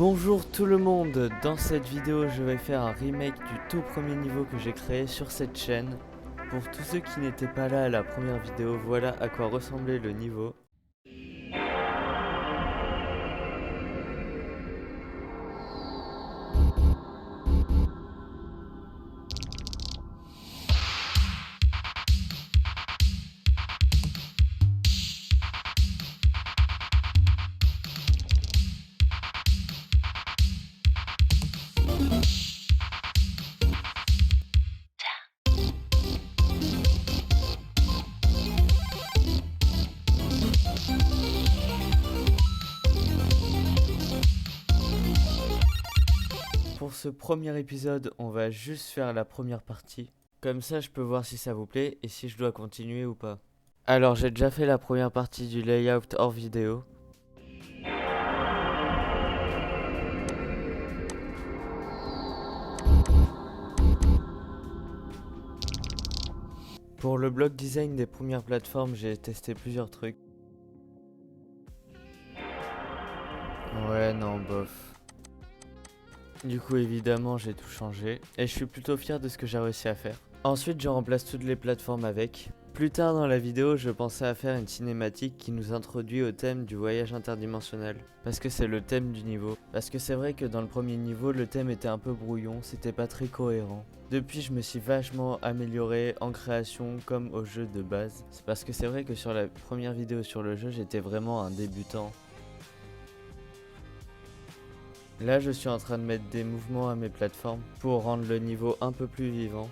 Bonjour tout le monde, dans cette vidéo je vais faire un remake du tout premier niveau que j'ai créé sur cette chaîne. Pour tous ceux qui n'étaient pas là à la première vidéo, voilà à quoi ressemblait le niveau. Pour ce premier épisode, on va juste faire la première partie. Comme ça je peux voir si ça vous plaît et si je dois continuer ou pas. Alors j'ai déjà fait la première partie du layout hors vidéo. Pour le bloc design des premières plateformes, j'ai testé plusieurs trucs. Ouais, non, bof. Du coup, évidemment, j'ai tout changé. Et je suis plutôt fier de ce que j'ai réussi à faire. Ensuite, je remplace toutes les plateformes avec. Plus tard dans la vidéo, je pensais à faire une cinématique qui nous introduit au thème du voyage interdimensionnel. Parce que c'est le thème du niveau. Parce que c'est vrai que dans le premier niveau, le thème était un peu brouillon, c'était pas très cohérent. Depuis, je me suis vachement amélioré en création comme au jeu de base. C'est parce que c'est vrai que sur la première vidéo sur le jeu, j'étais vraiment un débutant. Là, je suis en train de mettre des mouvements à mes plateformes pour rendre le niveau un peu plus vivant.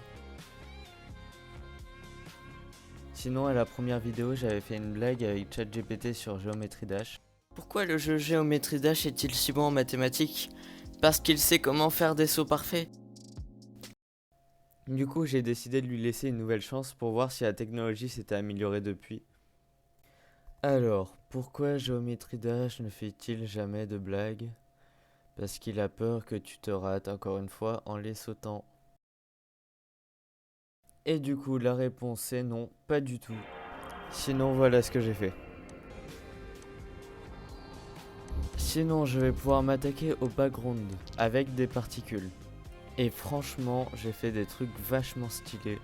Sinon, à la première vidéo, j'avais fait une blague avec ChatGPT sur Geometry Dash. Pourquoi le jeu Geometry Dash est-il si bon en mathématiques? Parce qu'il sait comment faire des sauts parfaits. Du coup, j'ai décidé de lui laisser une nouvelle chance pour voir si la technologie s'était améliorée depuis. Alors, pourquoi Geometry Dash ne fait-il jamais de blagues? Parce qu'il a peur que tu te rates encore une fois en les sautant. Et du coup, la réponse est non, pas du tout. Sinon, voilà ce que j'ai fait. Sinon, je vais pouvoir m'attaquer au background avec des particules. Et franchement, j'ai fait des trucs vachement stylés.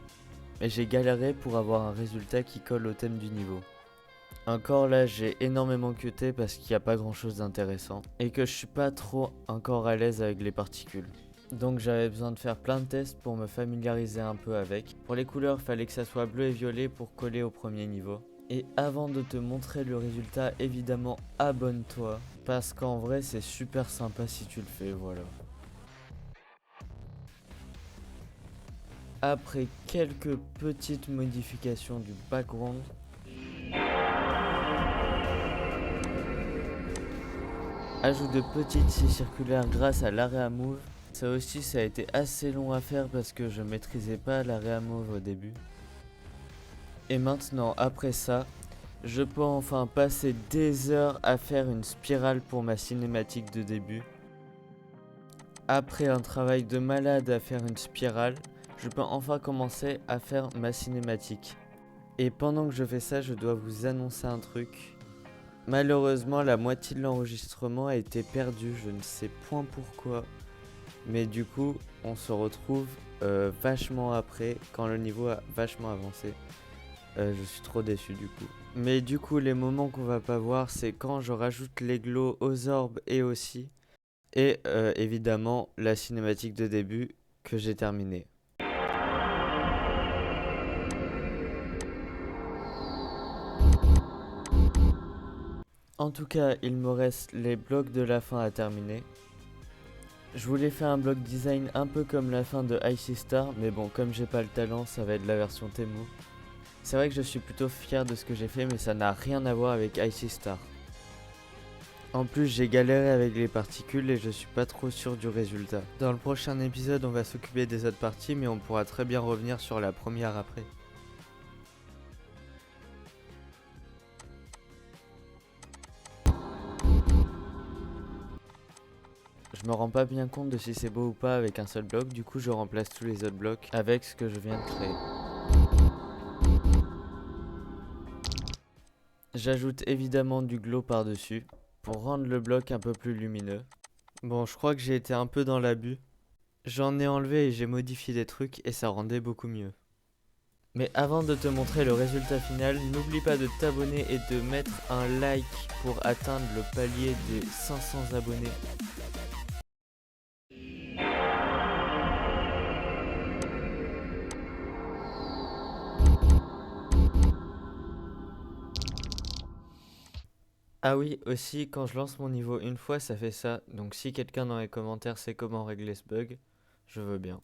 Mais j'ai galéré pour avoir un résultat qui colle au thème du niveau. Encore là, j'ai énormément cuté parce qu'il n'y a pas grand chose d'intéressant. Et que je suis pas trop encore à l'aise avec les particules. Donc j'avais besoin de faire plein de tests pour me familiariser un peu avec. Pour les couleurs, fallait que ça soit bleu et violet pour coller au premier niveau. Et avant de te montrer le résultat, évidemment, abonne-toi. Parce qu'en vrai, c'est super sympa si tu le fais, voilà. Après quelques petites modifications du background, ajout de petites scies circulaires grâce à l'area move. Ça aussi, ça a été assez long à faire parce que je maîtrisais pas l'area move au début. Et maintenant, après ça, je peux enfin passer des heures à faire une spirale pour ma cinématique de début. Après un travail de malade à faire une spirale, je peux enfin commencer à faire ma cinématique. Et pendant que je fais ça, je dois vous annoncer un truc. Malheureusement, la moitié de l'enregistrement a été perdue, je ne sais point pourquoi. Mais du coup, on se retrouve vachement après, quand le niveau a vachement avancé. Je suis trop déçu du coup. Mais du coup, les moments qu'on va pas voir, c'est quand je rajoute les glows aux orbes et aussi. Et évidemment, la cinématique de début que j'ai terminée. En tout cas, il me reste les blocs de la fin à terminer. Je voulais faire un bloc design un peu comme la fin de Icy Star, mais bon, comme j'ai pas le talent, ça va être la version Temu. C'est vrai que je suis plutôt fier de ce que j'ai fait, mais ça n'a rien à voir avec Icy Star. En plus, j'ai galéré avec les particules et je suis pas trop sûr du résultat. Dans le prochain épisode, on va s'occuper des autres parties, mais on pourra très bien revenir sur la première après. Je me rends pas bien compte de si c'est beau ou pas avec un seul bloc, du coup je remplace tous les autres blocs avec ce que je viens de créer. J'ajoute évidemment du glow par-dessus pour rendre le bloc un peu plus lumineux. Bon, je crois que j'ai été un peu dans l'abus. J'en ai enlevé et j'ai modifié des trucs et ça rendait beaucoup mieux. Mais avant de te montrer le résultat final, n'oublie pas de t'abonner et de mettre un like pour atteindre le palier des 500 abonnés. Ah oui, aussi, quand je lance mon niveau une fois, ça fait ça. Donc si quelqu'un dans les commentaires sait comment régler ce bug, je veux bien.